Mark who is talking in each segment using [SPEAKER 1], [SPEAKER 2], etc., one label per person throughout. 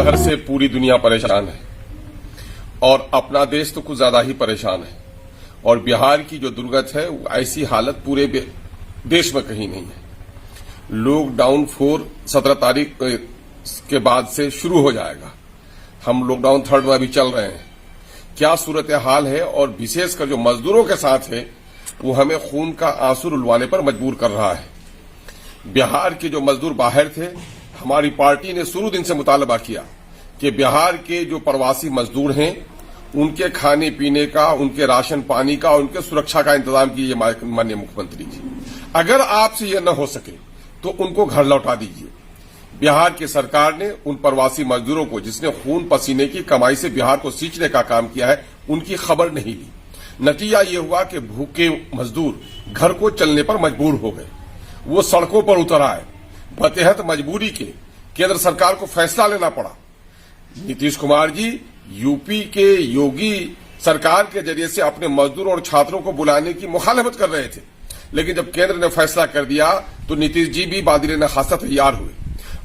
[SPEAKER 1] बाहर से पूरी दुनिया परेशान है और अपना देश तो कुछ ज्यादा ही परेशान है। और बिहार की जो दुर्गत है वो ऐसी हालत पूरे देश में कहीं नहीं है। लॉकडाउन 17 तारीख के बाद से शुरू हो जाएगा। हम लॉकडाउन 3rd में अभी चल रहे हैं। क्या सूरत हाल है और विशेषकर जो मजदूरों के साथ है वो हमें खून का आंसू रुलवाने पर मजबूर कर रहा है। बिहार के जो मजदूर बाहर थे, हमारी पार्टी ने शुरू दिन से मुतालबा किया कि बिहार के जो प्रवासी मजदूर हैं उनके खाने पीने का, उनके राशन पानी का, उनके सुरक्षा का इंतजाम कीजिए माननीय मुख्यमंत्री जी। अगर आपसे यह न हो सके तो उनको घर लौटा दीजिए। बिहार की सरकार ने उन प्रवासी मजदूरों को जिसने खून पसीने की कमाई से बिहार को सींचने का काम किया है उनकी खबर नहीं ली। नतीजा ये हुआ कि भूखे मजदूर घर को चलने पर मजबूर हो गए। वो सड़कों पर उतर आए। बतेहत मजबूरी के केंद्र सरकार को फैसला लेना पड़ा। नीतीश कुमार जी यूपी के योगी सरकार के जरिए से अपने मजदूरों और छात्रों को बुलाने की मुखालफत कर रहे थे, लेकिन जब केंद्र ने फैसला कर दिया तो नीतीश जी भी बादिल नखासा तैयार हुए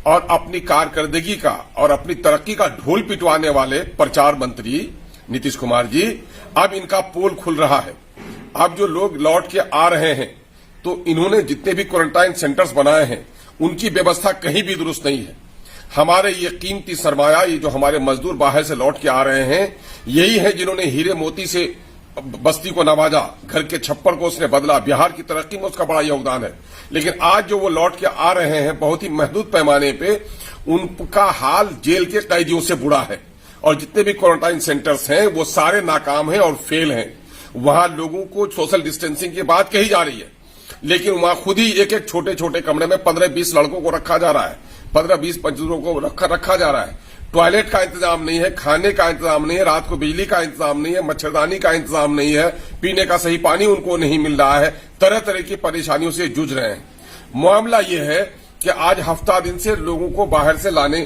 [SPEAKER 1] और अपनी कारकर्दगी का और अपनी तरक्की का ढोल पिटवाने वाले प्रचार मंत्री नीतीश कुमार जी, अब इनका पोल खुल रहा है। अब जो लोग लौट के आ रहे हैं तो इन्होंने जितने भी क्वारंटाइन सेंटर्स बनाए हैं उनकी व्यवस्था कहीं भी दुरुस्त नहीं है। हमारे ये कीमती सरमाया, ये जो हमारे मजदूर बाहर से लौट के आ रहे हैं, यही है जिन्होंने हीरे मोती से बस्ती को नवाजा, घर के छप्पर को उसने बदला। बिहार की तरक्की में उसका बड़ा योगदान है। लेकिन आज जो वो लौट के आ रहे हैं बहुत ही महदूद पैमाने पे, उनका हाल जेल के कैदियों से बुरा है। और जितने भी क्वारंटाइन सेंटर्स हैं वो सारे नाकाम हैं और फेल हैं। वहां लोगों को सोशल डिस्टेंसिंग की बात कही जा रही है, लेकिन वहां खुद ही एक एक छोटे छोटे कमरे में 15-20 लड़कों को रखा जा रहा है, 15-20 मजदूरों को रखा जा रहा है। टॉयलेट का इंतजाम नहीं है, खाने का इंतजाम नहीं है, रात को बिजली का इंतजाम नहीं है, मच्छरदानी का इंतजाम नहीं है, पीने का सही पानी उनको नहीं मिल रहा है। तरह तरह की परेशानियों से जूझ रहे हैं। मामला यह है कि आज हफ्ता दिन से लोगों को बाहर से लाने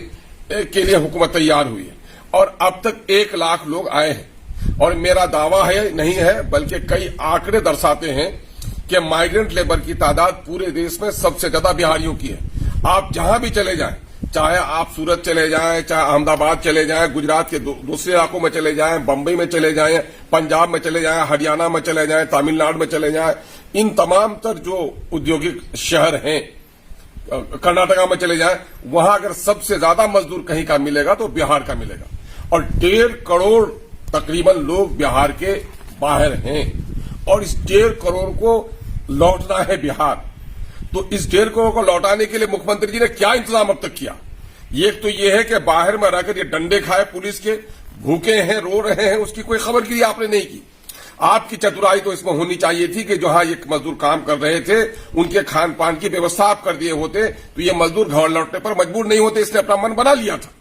[SPEAKER 1] के लिए हुकूमत तैयार हुई है और अब तक 1 लाख लोग आए हैं। और मेरा दावा है, नहीं है बल्कि कई आंकड़े दर्शाते हैं कि माइग्रेंट लेबर की तादाद पूरे देश में सबसे ज्यादा बिहारियों की है। आप जहां भी चले जाएं, चाहे आप सूरत चले जाएं, चाहे अहमदाबाद चले जाएं, गुजरात के दूसरे इलाकों में चले जाएं, बंबई में चले जाएं, पंजाब में चले जाएं, हरियाणा में चले जाएं, तमिलनाडु में चले जाएं, इन तमाम तर जो औद्योगिक शहर हैं, कर्नाटका में चले जाएं, वहां अगर सबसे ज्यादा मजदूर कहीं का मिलेगा तो बिहार का मिलेगा। और 1.5 करोड़ तकरीबन लोग बिहार के बाहर हैं और इस 1.5 करोड़ को लौटना है बिहार। तो इस 1.5 करोड़ को लौटाने के लिए मुख्यमंत्री जी ने क्या इंतजाम अब तक किया? एक तो ये है कि बाहर में रहकर ये डंडे खाए पुलिस के, भूखे हैं, रो रहे हैं, उसकी कोई खबरगिरी आपने नहीं की। आपकी चतुराई तो इसमें होनी चाहिए थी कि जहां ये मजदूर काम कर रहे थे उनके खान पान की व्यवस्था आप कर दिए होते तो ये मजदूर घर लौटने पर मजबूर नहीं होते। इसने अपना मन बना लिया था।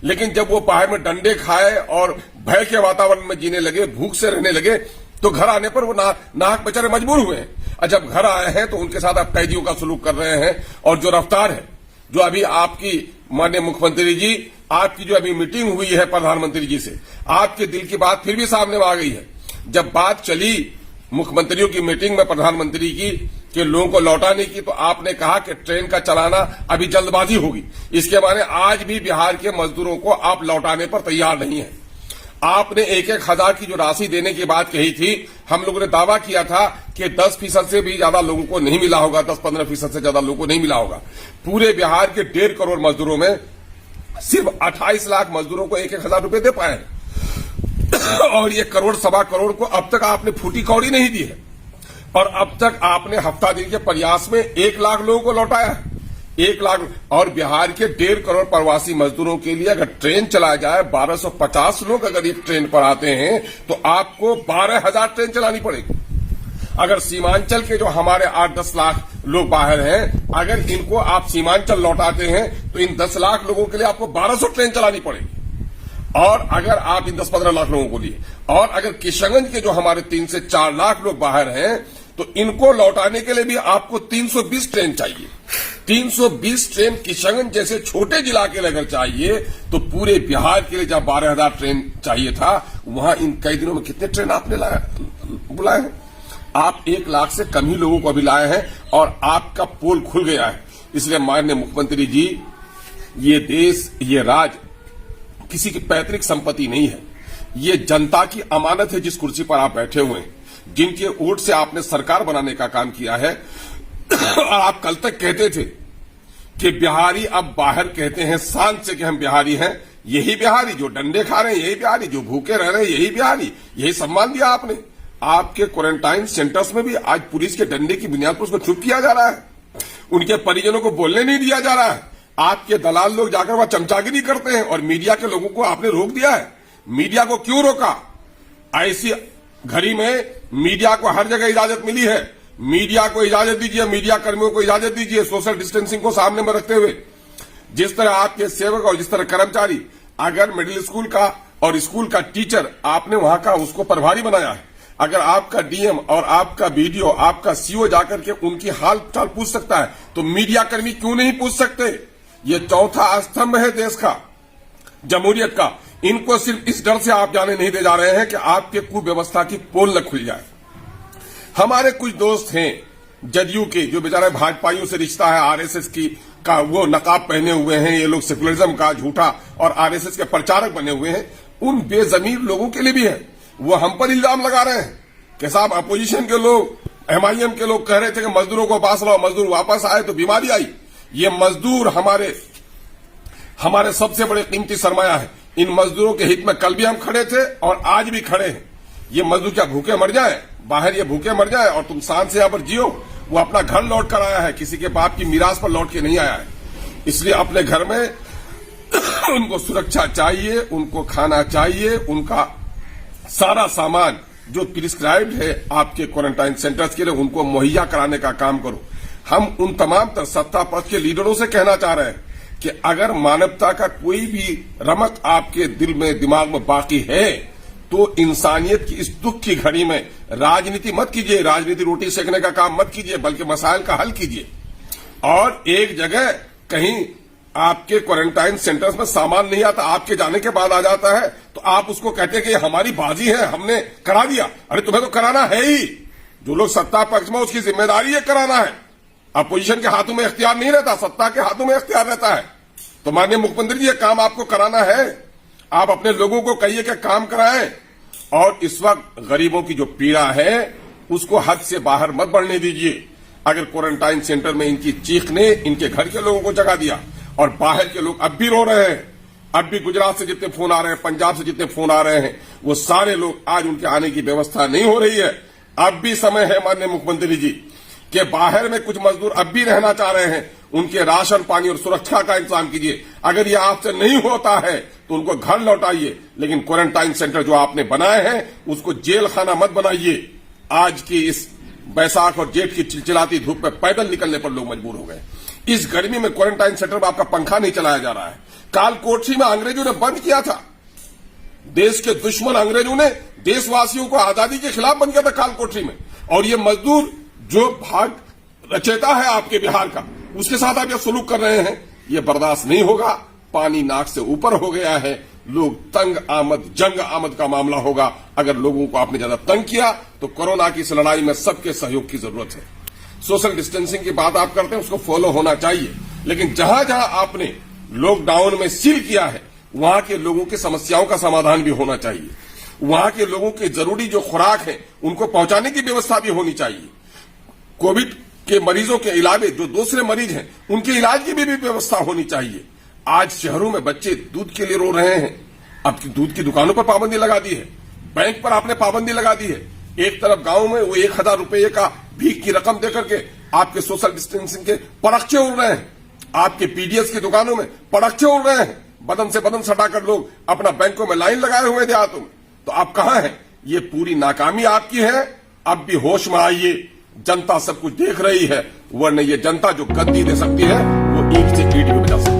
[SPEAKER 1] लेकिन जब वो बाहर में डंडे खाए और भय के वातावरण में जीने लगे, भूख से रहने लगे, तो घर आने पर वो नाहक बेचारे मजबूर हुए हैं। और जब घर आए हैं तो उनके साथ आप कैदियों का सलूक कर रहे हैं। और जो रफ्तार है, जो अभी आपकी माननीय मुख्यमंत्री जी, आपकी जो अभी मीटिंग हुई है प्रधानमंत्री जी से, आपके दिल की बात फिर भी सामने आ गई है। जब बात चली मुख्यमंत्रियों की मीटिंग में प्रधानमंत्री की कि लोगों को लौटाने की, तो आपने कहा कि ट्रेन का चलाना अभी जल्दबाजी होगी। इसके माने आज भी बिहार के मजदूरों को आप लौटाने पर तैयार नहीं है। आपने 1-1 हजार की जो राशि देने की बात कही थी, हम लोगों ने दावा किया था कि 10% से भी ज्यादा लोगों को नहीं मिला होगा, 10-15% से ज्यादा लोगों को नहीं मिला होगा। पूरे बिहार के 1.5 करोड़ मजदूरों में सिर्फ 28 लाख मजदूरों को 1-1 हजार रुपए दे पाए और ये 1-1.25 करोड़ को अब तक आपने फूटी कौड़ी नहीं दी है। और अब तक आपने हफ्ता दिन के प्रयास में 1 लाख लोगों को लौटाया है। 1 लाख। और बिहार के 1.5 करोड़ प्रवासी मजदूरों के लिए अगर ट्रेन चलाया जाए, 1250 लोग अगर एक ट्रेन पर आते हैं तो आपको 12,000 ट्रेन चलानी पड़ेगी। अगर सीमांचल के जो हमारे 8-10 लाख लोग बाहर हैं, अगर इनको आप सीमांचल लौटाते हैं तो इन 10 लाख लोगों के लिए आपको 1200 ट्रेन चलानी पड़ेगी। और अगर आप इन 10-15 लाख लोगों को लिए, और अगर किशनगंज के जो हमारे 3 से 4 लाख लोग बाहर हैं, तो इनको लौटाने के लिए भी आपको 320 ट्रेन चाहिए। 320 ट्रेन किशनगंज जैसे छोटे जिला के लिए अगर चाहिए तो पूरे बिहार के लिए जब 12,000 ट्रेन चाहिए था, वहां इन कई दिनों में कितने ट्रेन आपने बुलाए हैं? आप 1 लाख से कम ही लोगों को अभी लाए हैं और आपका पोल खुल गया है। इसलिए माननीय मुख्यमंत्री जी, ये देश, ये राज्य किसी की पैतृक संपत्ति नहीं है। ये जनता की अमानत है जिस कुर्सी पर आप बैठे हुए हैं, जिनके वोट से आपने सरकार बनाने का काम किया है। और आप कल तक कहते थे कि बिहारी अब बाहर कहते हैं शान से कि हम बिहारी हैं। यही बिहारी जो डंडे खा रहे हैं, यही बिहारी जो भूखे रह रहे हैं, यही बिहारी, यही सम्मान दिया आपने। आपके क्वारंटाइन सेंटर्स में भी आज पुलिस के डंडे की बुनियाद पर उसको चुप किया जा रहा है, उनके परिजनों को बोलने नहीं दिया जा रहा है। आपके दलाल लोग जाकर वहां चमचागिरी करते हैं और मीडिया के लोगों को आपने रोक दिया है। मीडिया को क्यों रोका? ऐसी घड़ी में मीडिया को हर जगह इजाजत मिली है। मीडिया को इजाजत दीजिए, मीडिया कर्मियों को इजाजत दीजिए, सोशल डिस्टेंसिंग को सामने में रखते हुए। जिस तरह आपके सेवक और जिस तरह कर्मचारी, अगर मिडिल स्कूल का और स्कूल का टीचर आपने वहां का उसको प्रभारी बनाया है, अगर आपका डीएम और आपका बीडीओ, आपका सीओ जाकर के उनकी हाल चाल पूछ सकता है, तो मीडिया कर्मी क्यों नहीं पूछ सकते? ये चौथा स्तंभ है देश का, जमहूरियत का। इनको सिर्फ इस डर से आप जाने नहीं दे जा रहे हैं कि आपके कुव्यवस्था की पोल न खुल जाए। हमारे कुछ दोस्त हैं जदयू के, जो बेचारे भाजपाइयों से रिश्ता है, आरएसएस की का वो नकाब पहने हुए हैं, ये लोग सेकुलरिज्म का झूठा और आरएसएस के प्रचारक बने हुए हैं। उन बेजमीर लोगों के लिए भी है, वो हम पर इल्जाम लगा रहे हैं कि साहब अपोजिशन के लोग, एमआईएम के लोग कह रहे थे कि मजदूरों को पास लाओ, मजदूर वापस आए तो बीमारी आई। ये मजदूर हमारे सबसे बड़े कीमती सरमाया है। इन मजदूरों के हित में कल भी हम खड़े थे और आज भी खड़े हैं। ये मजदूर क्या भूखे मर जाए बाहर, ये भूखे मर जाए और तुम शान से यहां पर जियो? वो अपना घर लौट कर आया है, किसी के बाप की मीरास पर लौट के नहीं आया है। इसलिए अपने घर में उनको सुरक्षा चाहिए, उनको खाना चाहिए, उनका सारा सामान जो प्रिस्क्राइब्ड है आपके क्वारंटाइन सेंटर्स के लिए, उनको मुहैया कराने का काम करो। हम उन तमाम सत्ता पक्ष के लीडरों से कहना चाह रहे हैं कि अगर मानवता का कोई भी रमक आपके दिल में, दिमाग में बाकी है, तो इंसानियत की इस दुख की घड़ी में राजनीति मत कीजिए, राजनीति रोटी सेकने का काम मत कीजिए, बल्कि मसाइल का हल कीजिए। और एक जगह कहीं आपके क्वारंटाइन सेंटर्स में सामान नहीं आता, आपके जाने के बाद आ जाता है, तो आप उसको कहते हैं कि हमारी बाजी है, हमने करा दिया। अरे तुम्हें तो कराना है ही। जो लोग सत्ता पक्ष में, उसकी जिम्मेदारी है कराना है। अपोजिशन के हाथों में इख्तियार नहीं रहता, सत्ता के हाथों में इख्तियार रहता है। तो माननीय मुख्यमंत्री जी, ये काम आपको कराना है। आप अपने लोगों को कहिए कि काम कराएं। और इस वक्त गरीबों की जो पीड़ा है उसको हद से बाहर मत बढ़ने दीजिए। अगर क्वारंटाइन सेंटर में इनकी चीख ने इनके घर के लोगों को जगा दिया और बाहर के लोग अब भी रो रहे हैं, अब भी गुजरात से जितने फोन आ रहे हैं, पंजाब से जितने फोन आ रहे हैं, वो सारे लोग आज उनके आने की व्यवस्था नहीं हो रही है। अब भी समय है माननीय मुख्यमंत्री जी कि बाहर में कुछ मजदूर अब भी रहना चाह रहे हैं, उनके राशन पानी और सुरक्षा का इंतजाम कीजिए। अगर ये आपसे नहीं होता है तो उनको घर लौटाइए, लेकिन क्वारंटाइन सेंटर जो आपने बनाए हैं उसको जेल खाना मत बनाइए। आज की इस बैसाख और जेठ की चिलचिलाती धूप में पैदल निकलने पर लोग मजबूर हो गए। इस गर्मी में क्वारंटाइन सेंटर में आपका पंखा नहीं चलाया जा रहा है। कालकोठरी में अंग्रेजों ने बंद किया था, देश के दुश्मन अंग्रेजों ने देशवासियों को आजादी के खिलाफ बंद किया था कालकोठरी में। और ये मजदूर जो भाग रचेता है आपके बिहार का, उसके साथ आप ये सलूक कर रहे हैं, ये बर्दाश्त नहीं होगा। पानी नाक से ऊपर हो गया है, लोग तंग आमद, जंग आमद का मामला होगा। अगर लोगों को आपने ज्यादा तंग किया तो कोरोना की इस लड़ाई में सबके सहयोग की जरूरत है। सोशल डिस्टेंसिंग की बात आप करते हैं, उसको फॉलो होना चाहिए, लेकिन जहां जहां आपने लॉकडाउन में सील किया है वहां के लोगों की समस्याओं का समाधान भी होना चाहिए। वहां के लोगों की जरूरी जो खुराक है उनको पहुंचाने की व्यवस्था भी होनी चाहिए। कोविड के मरीजों के अलावा जो दूसरे मरीज हैं उनके इलाज की भी व्यवस्था होनी चाहिए। आज शहरों में बच्चे दूध के लिए रो रहे हैं, अब दूध की दुकानों पर पाबंदी लगा दी है, बैंक पर आपने पाबंदी लगा दी है। एक तरफ गांव में वो 1000 रुपये का भीख की रकम देकर के आपके सोशल डिस्टेंसिंग के पड़ाके उड़ रहे हैं, आपके पीडीएस की दुकानों में पड़ाके उड़ रहे हैं, बदन से बदन सटाकर लोग अपना बैंकों में लाइन लगाए हुए देहातों में। तो आप कहां हैं? ये पूरी नाकामी आपकी है। अब भी होश में आइए, जनता सब कुछ देख रही है, वरना ये जनता जो गद्दी दे सकती है वो ईंट से ईंट भी बजा सकती है।